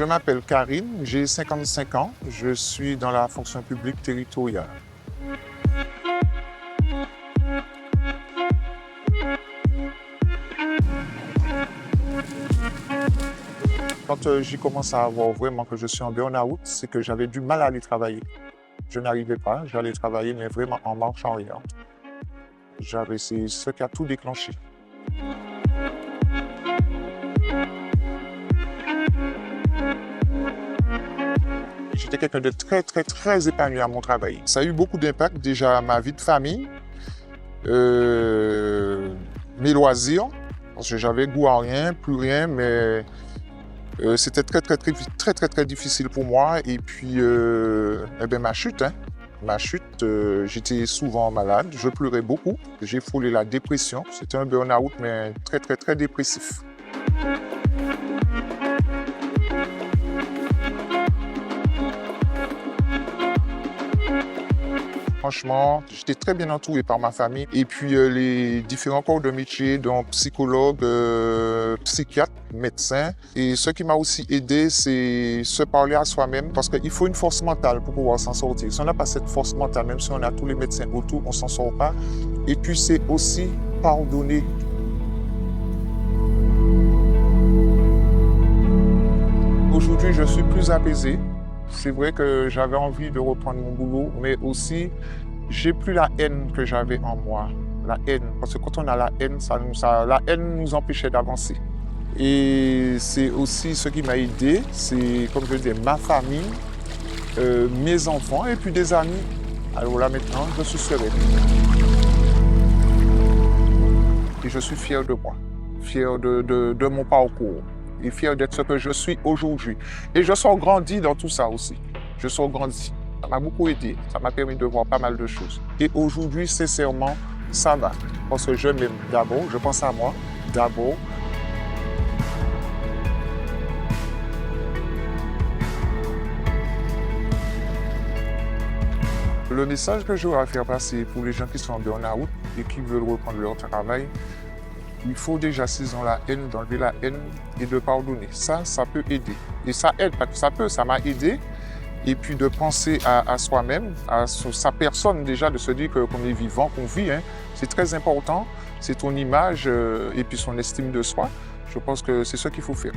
Je m'appelle Karim, j'ai 55 ans, je suis dans la fonction publique territoriale. Quand j'ai commencé à voir vraiment que je suis en burn-out, c'est que j'avais du mal à aller travailler. Je n'arrivais pas, j'allais travailler, mais vraiment en marche arrière. C'est ce qui a tout déclenché. J'étais quelqu'un de très épanoui à mon travail. Ça a eu beaucoup d'impact déjà à ma vie de famille, mes loisirs, parce que j'avais goût à rien, plus rien, mais c'était très difficile pour moi. Et puis, ma chute, j'étais souvent malade, je pleurais beaucoup, j'ai frôlé la dépression. C'était un burn-out, mais très dépressif. Franchement, j'étais très bien entouré par ma famille et puis les différents corps de métier, donc psychologue, psychiatre, médecin. Et ce qui m'a aussi aidé, c'est se parler à soi-même parce qu'il faut une force mentale pour pouvoir s'en sortir. Si on n'a pas cette force mentale, même si on a tous les médecins autour, on ne s'en sort pas. Et puis c'est aussi pardonner. Aujourd'hui, je suis plus apaisé. C'est vrai que j'avais envie de reprendre mon boulot, mais aussi, j'ai plus la haine que j'avais en moi. La haine, parce que quand on a la haine, la haine nous empêchait d'avancer. Et c'est aussi ce qui m'a aidé, c'est, comme je dis, ma famille, mes enfants et puis des amis. Alors là, maintenant, je suis serein. Et je suis fier de moi, fier de mon parcours. Et fier d'être ce que je suis aujourd'hui. Et je sors grandi dans tout ça aussi. Je sors grandi. Ça m'a beaucoup aidé. Ça m'a permis de voir pas mal de choses. Et aujourd'hui, sincèrement, ça va. Parce que je m'aime d'abord. Je pense à moi d'abord. Le message que j'aurais à faire passer pour les gens qui sont en burn-out et qui veulent reprendre leur travail, il faut déjà, s'ils ont la haine, d'enlever la haine et de pardonner. Ça peut aider. Et ça aide, parce que ça m'a aidé. Et puis de penser à soi-même, à sa personne déjà, de se dire qu'on est vivant, qu'on vit. C'est très important. C'est ton image et puis son estime de soi. Je pense que c'est ce qu'il faut faire.